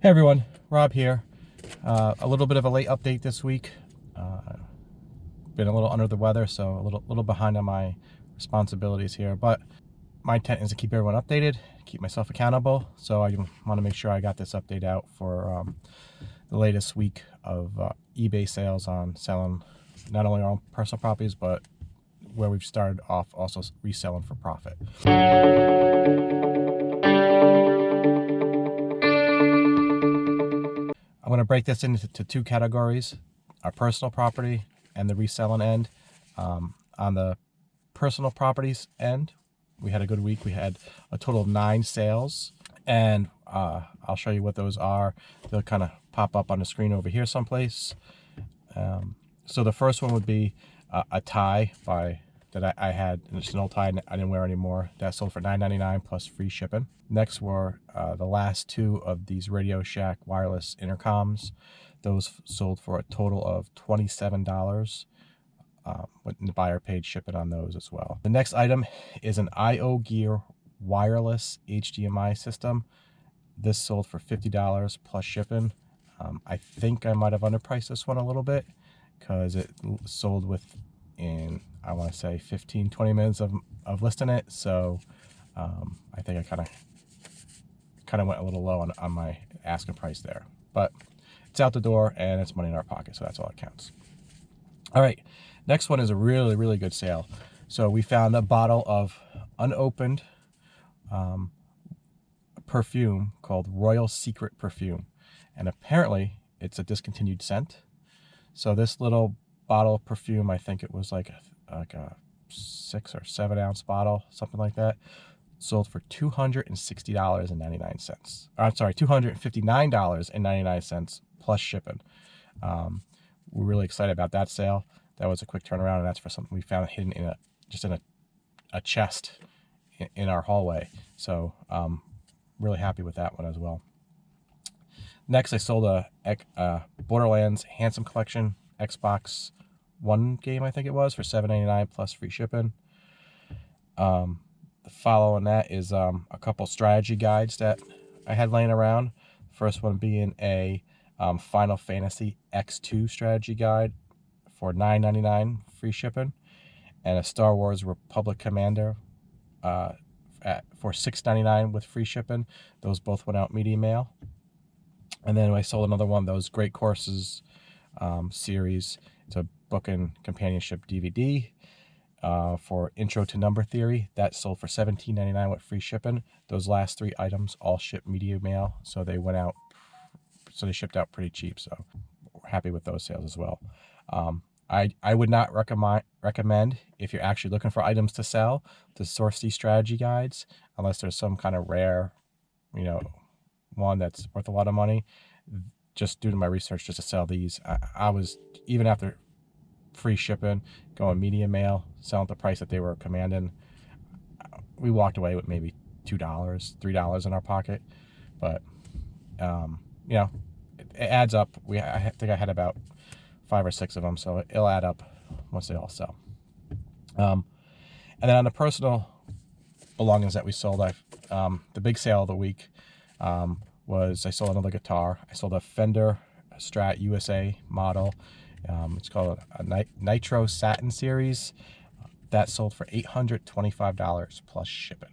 Hey everyone, Rob here. A little bit of a late update this week. Been a little under the weather, so a little behind on my responsibilities here. But my intent is to keep everyone updated, keep myself accountable. So I want to make sure I got this update out for the latest week of eBay sales on selling not only our own personal properties, but where we've started off also reselling for profit. I'm going to break this into two categories: our personal property and the reselling end. On the personal properties end, we had a good week. We had a total of 9 sales, and I'll show you what those are. They'll kind of pop up on the screen over here someplace. So the first one would be a tie that I had. It's an old tie I didn't wear anymore. That sold for $9.99 plus free shipping. Next were the last 2 of these Radio Shack wireless intercoms. Those sold for a total of $27. When the buyer paid shipping on those as well. The next item is an IO Gear wireless HDMI system. This sold for $50 plus shipping. I think I might have underpriced this one a little bit because it sold within, I want to say, 15-20 minutes of listing it. So I think I kind of went a little low on my asking price there. But it's out the door and it's money in our pocket, so that's all that counts. All right, next one is a really good sale. So we found a bottle of unopened perfume called Royal Secret perfume, and apparently it's a discontinued scent. So this little bottle of perfume, I think it was like a 6 or 7 ounce bottle, something like that, sold for $260.99. I'm sorry, $259.99 plus shipping. We're really excited about that sale. That was a quick turnaround, and that's for something we found hidden in a chest in our hallway. So really happy with that one as well. Next, I sold a Borderlands Handsome Collection Xbox One game, I think it was, for $7.99 plus free shipping. The following that is a couple strategy guides that I had laying around. First one being a Final Fantasy X2 strategy guide for $9.99 free shipping, and a Star Wars Republic Commander for $6.99 with free shipping. Those both went out media mail. And then I sold another one of those Great Courses series. It's a book and companionship DVD for Intro to Number Theory. That sold for $17.99 with free shipping. Those last 3 items all shipped media mail, so they went out. So they shipped out pretty cheap. So we're happy with those sales as well. I would not recommend, if you're actually looking for items to sell, to source these strategy guides unless there's some kind of rare, one that's worth a lot of money. Just due to my research, just to sell these, I was, even after free shipping, going media mail, selling at the price that they were commanding, we walked away with maybe $2, $3 in our pocket. But it adds up. I think I had about 5 or 6 of them, so it'll add up once they all sell. And then on the personal belongings that we sold, the big sale of the week was I sold another guitar. I sold a Fender Strat USA model. It's called a Nitro Satin Series. That sold for $825 plus shipping,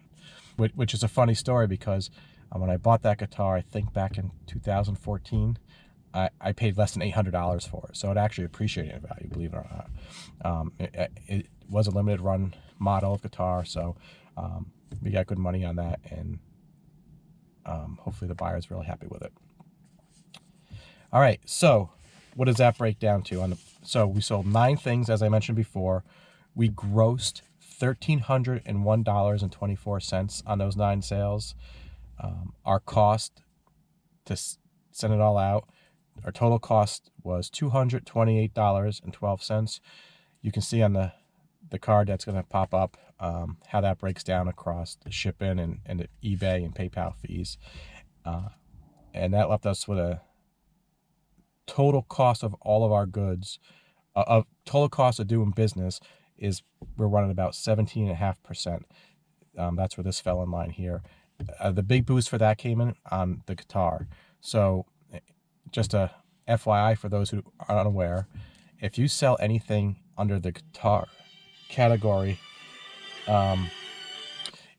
which is a funny story because when I bought that guitar, I think back in 2014, I paid less than $800 for it. So it actually appreciated in value, believe it or not. It was a limited run model of guitar, so we got good money on that, and hopefully the buyer is really happy with it. All right, so what does that break down to? So we sold 9 things, as I mentioned before. We grossed $1,301.24 on those 9 sales. Our cost to send it all out, our total cost was $228.12. You can see on the card that's going to pop up how that breaks down across the shipping and the eBay and PayPal fees. And that left us with a total cost of all of our goods, total cost of doing business is we're running about 17.5%. That's where this fell in line here. The big boost for that came in on the guitar. So just a FYI for those who are unaware, if you sell anything under the guitar category,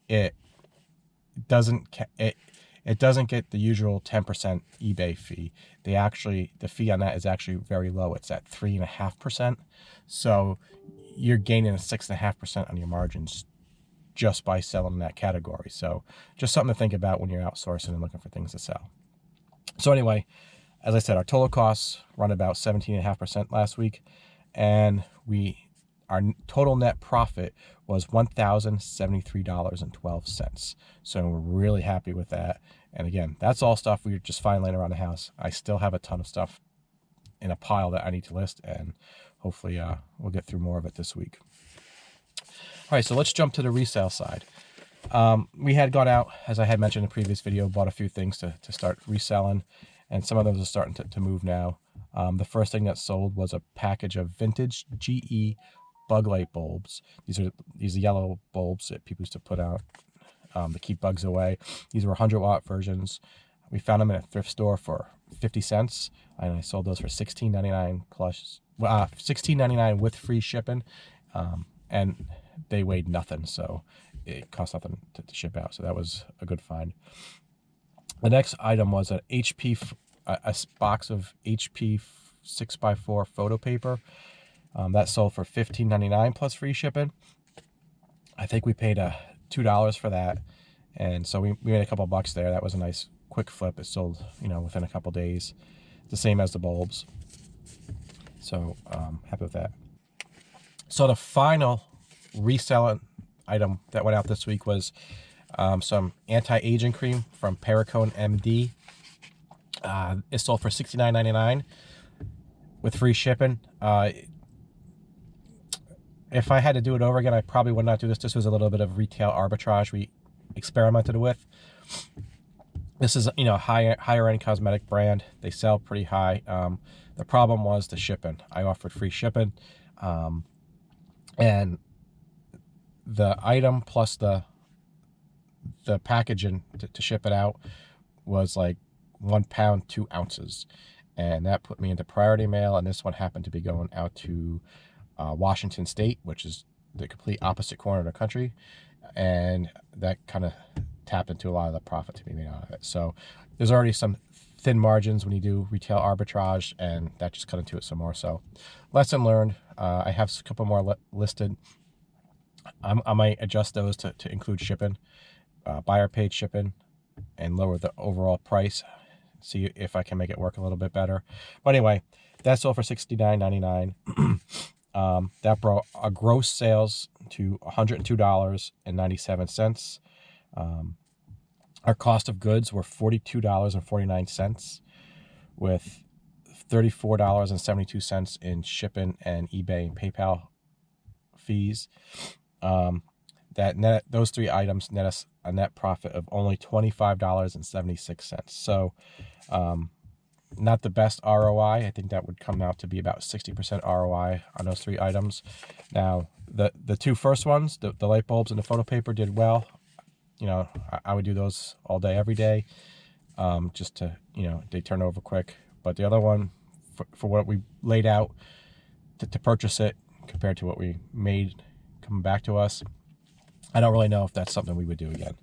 it doesn't get the usual 10% eBay fee. The fee on that is actually very low. It's at 3.5%. So you're gaining 6.5% on your margins just by selling in that category. So just something to think about when you're outsourcing and looking for things to sell. So anyway, as I said, our total costs run about 17.5% last week, and our total net profit was $1,073.12. So we're really happy with that. And again, that's all stuff we just find laying around the house. I still have a ton of stuff in a pile that I need to list, and hopefully we'll get through more of it this week. All right, so let's jump to the resale side. We had gone out, as I had mentioned in the previous video, bought a few things to start reselling, and some of those are starting to move now. The first thing that sold was a package of vintage GE bug light bulbs. These are yellow bulbs that people used to put out to keep bugs away. These were 100-watt versions. We found them in a thrift store for 50 cents, and I sold those for $16.99 plus $16.99 with free shipping, and they weighed nothing, so it cost nothing to ship out. So that was a good find. The next item was a box of HP 6x4 photo paper. That sold for $15.99 plus free shipping. I think we paid $2 for that, and so we made a couple bucks there. That was a nice quick flip. It sold, within a couple days. The same as the bulbs. So happy with that. So the final reselling item that went out this week was some anti-aging cream from Perricone MD. It sold for $69.99 with free shipping. If I had to do it over again, I probably would not do this. This was a little bit of retail arbitrage we experimented with. This is, higher end cosmetic brand. They sell pretty high. The problem was the shipping. I offered free shipping, and the item plus the packaging to ship it out was like 1 pound 2 ounces, and that put me into priority mail. And this one happened to be going out to Washington State, which is the complete opposite corner of the country, and that kind of tapped into a lot of the profit to be made out of it. So there's already some thin margins when you do retail arbitrage, and that just cut into it some more. So lesson learned. I have a couple more listed. I might adjust those to include shipping, buyer paid shipping, and lower the overall price. See if I can make it work a little bit better. But anyway, that sold for $69.99. That brought our gross sales to $102.97. Our cost of goods were $42.49, with $34.72 in shipping and eBay and PayPal fees. Those three items net us a net profit of only $25.76. So not the best ROI. I think that would come out to be about 60% ROI on those three items. Now, the two first ones, the light bulbs and the photo paper, did well. I would do those all day, every day, just to, they turn over quick. But the other one, for what we laid out to purchase it compared to what we made coming back to us, I don't really know if that's something we would do again.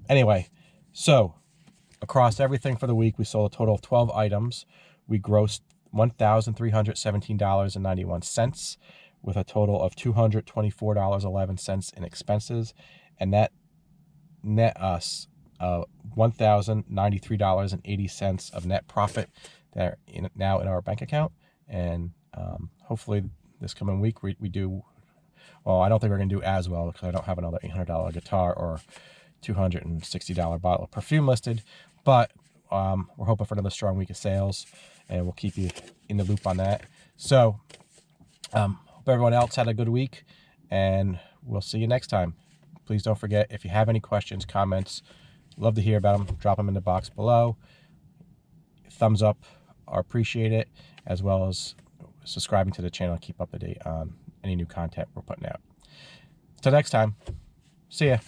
Anyway, so across everything for the week, we sold a total of 12 items. We grossed $1,317.91 with a total of $224.11 in expenses, and that net us $1,093.80 of net profit that are now in our bank account. And hopefully this coming week we do well. I don't think we're gonna do as well because I don't have another $800 guitar or $260 bottle of perfume listed, but we're hoping for another strong week of sales, and we'll keep you in the loop on that. So hope everyone else had a good week, and we'll see you next time. Please don't forget, if you have any questions, comments, love to hear about them. Drop them in the box below. Thumbs up are appreciated, as well as subscribing to the channel to keep up to date on any new content we're putting out. Till next time, see ya.